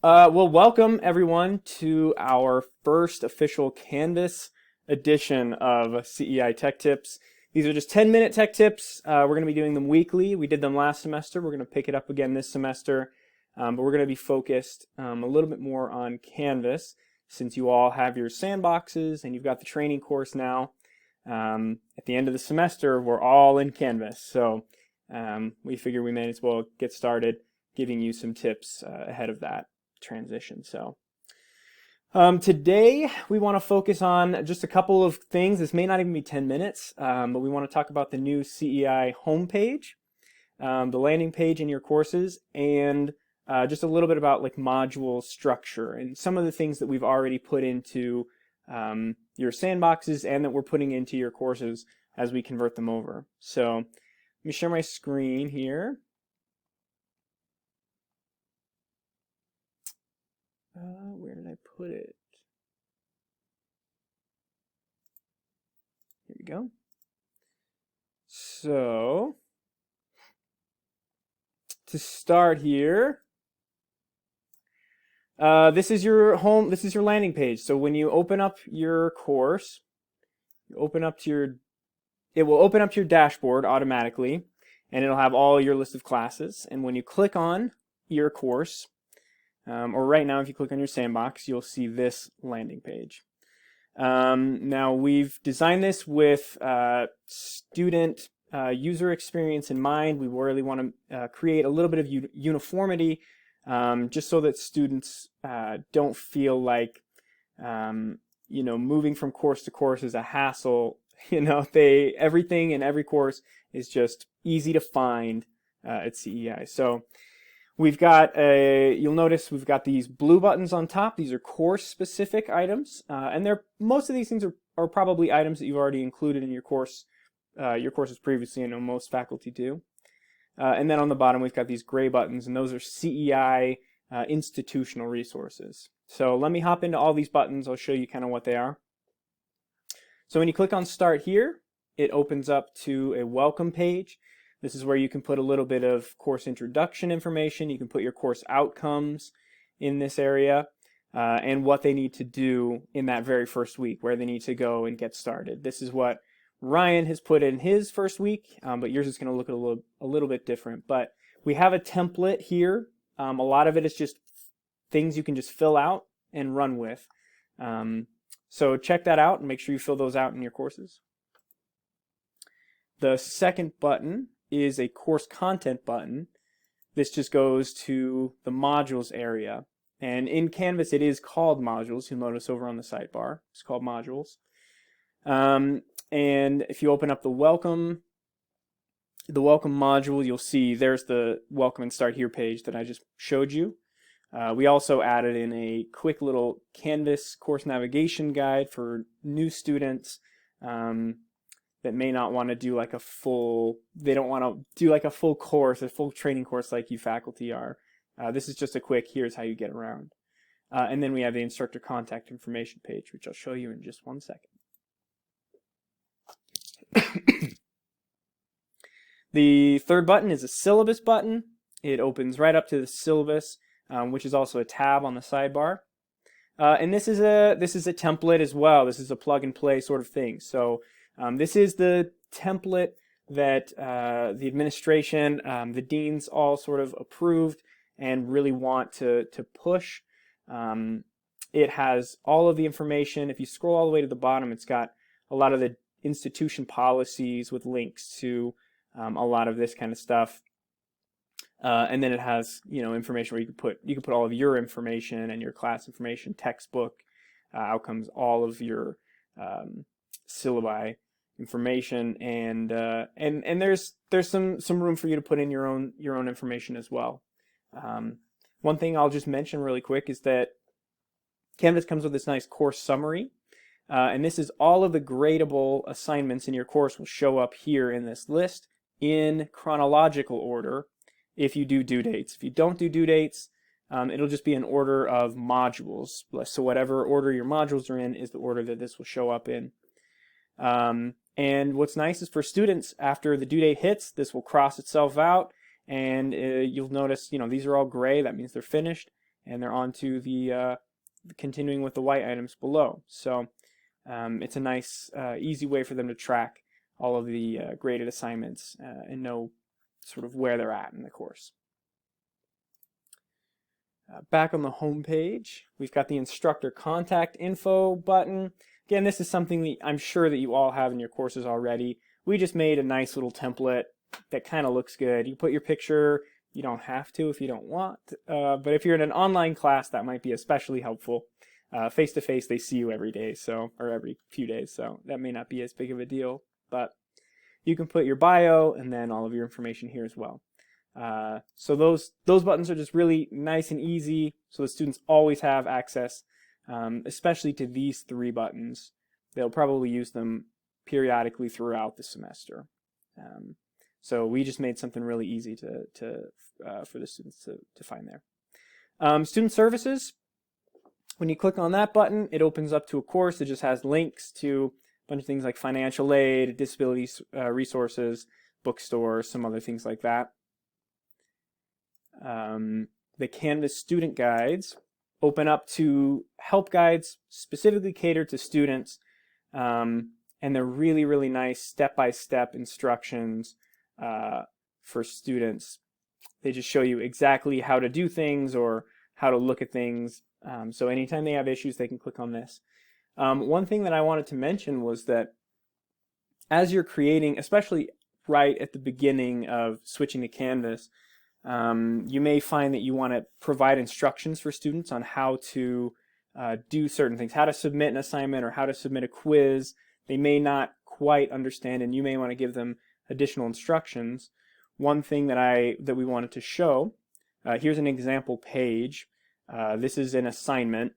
Well, welcome everyone to our first official Canvas edition of CEI Tech Tips. These are just 10-minute tech tips. We're going to be doing them weekly. We did them last semester. We're going to pick it up again this semester, but we're going to be focused a little bit more on Canvas since you all have your sandboxes and you've got the training course now. At the end of the semester, we're all in Canvas, so we figure we may as well get started giving you some tips ahead of that transition. So today we want to focus on just a couple of things. This may not even be 10 minutes, but we want to talk about the new CEI homepage, the landing page in your courses, and just a little bit about like module structure and some of the things that we've already put into your sandboxes and that we're putting into your courses as we convert them over. So let me share my screen here. Where did I put it? Here we go. So, to start here, this is your landing page. So when you open up your course, it will open up to your dashboard automatically, and it'll have all your list of classes. And when you click on your course, or right now, if you click on your sandbox, you'll see this landing page. Now, we've designed this with student user experience in mind. We really want to create a little bit of uniformity, just so that students don't feel like, moving from course to course is a hassle. Everything in every course is just easy to find at CEI. So we've got you'll notice we've got these blue buttons on top. These are course-specific items, and most of these things are probably items that you've already included in your courses previously. I know most faculty do. And then on the bottom, we've got these gray buttons, and those are CEI institutional resources. So let me hop into all these buttons. I'll show you kind of what they are. So when you click on Start here, it opens up to a welcome page. This is where you can put a little bit of course introduction information. You can put your course outcomes in this area and what they need to do in that very first week, where they need to go and get started. This is what Ryan has put in his first week, but yours is going to look a little bit different. But we have a template here. A lot of it is just things you can just fill out and run with. So check that out and make sure you fill those out in your courses. The second button is a course content button. This just goes to the modules area. And in Canvas, it is called modules. You'll notice over on the sidebar, it's called modules. And if you open up the welcome module, you'll see there's the welcome and start here page that I just showed you. We also added in a quick little Canvas course navigation guide for new students that may not want to do like a full course, a full training course like you faculty are. This is just a quick, here's how you get around. And then we have the instructor contact information page, which I'll show you in just one second. The third button is a syllabus button. It opens right up to the syllabus, which is also a tab on the sidebar. And this is a template as well. This is a plug and play sort of thing. So this is the template that the administration, the deans all sort of approved and really want to push. It has all of the information. If you scroll all the way to the bottom, it's got a lot of the institution policies with links to a lot of this kind of stuff. And then it has information where you can put all of your information and your class information, textbook outcomes, all of your syllabi information, and there's some room for you to put in your own information as well. One thing I'll just mention really quick is that Canvas comes with this nice course summary, and this is all of the gradable assignments in your course will show up here in this list in chronological order if you do due dates. If you don't do due dates, it'll just be an order of modules. So whatever order your modules are in is the order that this will show up in. And what's nice is for students, after the due date hits, this will cross itself out, and you'll notice, these are all gray. That means they're finished. and they're on to the continuing with the white items below. So it's a nice, easy way for them to track all of the graded assignments and know sort of where they're at in the course. Back on the home page, we've got the instructor contact info button. Again, this is something that I'm sure that you all have in your courses already. We just made a nice little template that kind of looks good. You put your picture, you don't have to if you don't want, but if you're in an online class, that might be especially helpful. Face-to-face, they see you every day, so, or every few days, so that may not be as big of a deal, but you can put your bio and then all of your information here as well. So those buttons are just really nice and easy, so the students always have access, especially to these 3 buttons. They'll probably use them periodically throughout the semester. So we just made something really easy for the students to find there. Student services, when you click on that button, it opens up to a course that just has links to a bunch of things like financial aid, disability resources, bookstore, some other things like that. The Canvas student guides open up to help guides specifically catered to students, and they're really, really nice step-by-step instructions for students. They just show you exactly how to do things or how to look at things. So anytime they have issues, they can click on this. One thing that I wanted to mention was that as you're creating, especially right at the beginning of switching to Canvas, you may find that you want to provide instructions for students on how to do certain things, how to submit an assignment or how to submit a quiz. They may not quite understand, and you may want to give them additional instructions. One thing that we wanted to show, here's an example page. This is an assignment.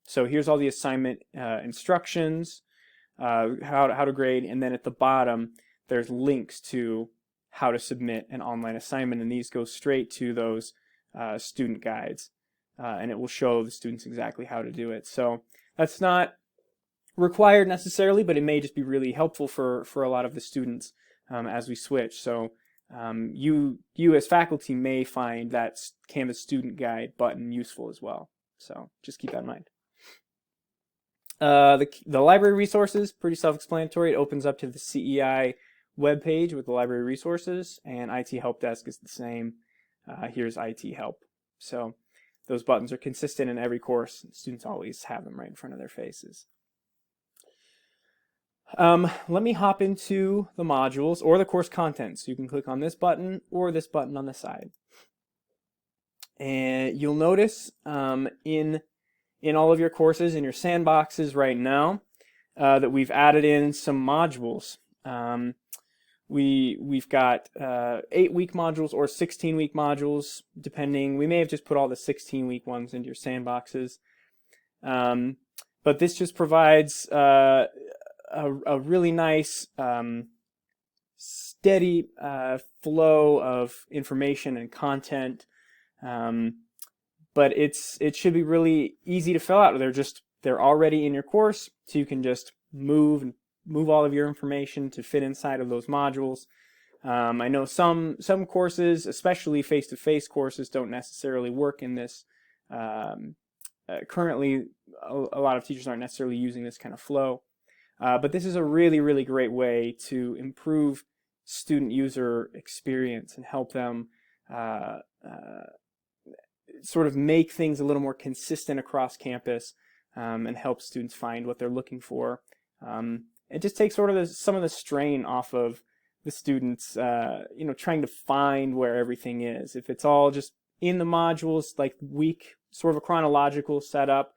So here's all the assignment instructions, how to grade, and then at the bottom there's links to how to submit an online assignment, and these go straight to those student guides, and it will show the students exactly how to do it. So that's not required necessarily, but it may just be really helpful for a lot of the students as we switch. So you as faculty may find that Canvas student guide button useful as well. So just keep that in mind. The library resources, pretty self-explanatory. It opens up to the CEI web page with the library resources, and IT help desk is the same. Here's IT help. So those buttons are consistent in every course. Students always have them right in front of their faces. Let me hop into the modules or the course content. So you can click on this button or this button on the side. And you'll notice in all of your courses, in your sandboxes right now, that we've added in some modules. We've got 8-week modules or 16-week modules, depending. We may have just put all the 16-week ones into your sandboxes. But this just provides a really nice, steady flow of information and content. But it should be really easy to fill out. They're already in your course, so you can just move all of your information to fit inside of those modules. I know some courses, especially face-to-face courses, don't necessarily work in this. Currently, a lot of teachers aren't necessarily using this kind of flow. But this is a really, really great way to improve student user experience and help them sort of make things a little more consistent across campus and help students find what they're looking for. It just takes sort of some of the strain off of the students, trying to find where everything is. If it's all just in the modules, like sort of a chronological setup,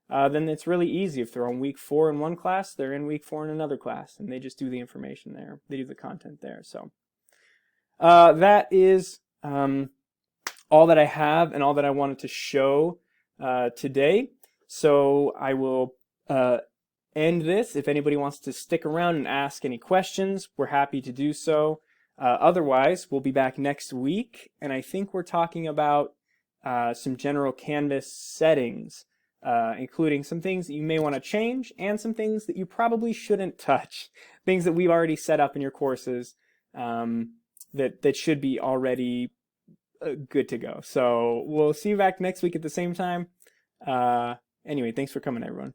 then it's really easy. If they're on week 4 in one class, they're in week 4 in another class, and they just do the information there. They do the content there. So that is all that I have and all that I wanted to show today. So I will end this. If anybody wants to stick around and ask any questions, we're happy to do so. Otherwise, we'll be back next week, and I think we're talking about some general Canvas settings, including some things that you may want to change and some things that you probably shouldn't touch, things that we've already set up in your courses that should be already good to go. So we'll see you back next week at the same time. Anyway, thanks for coming, everyone.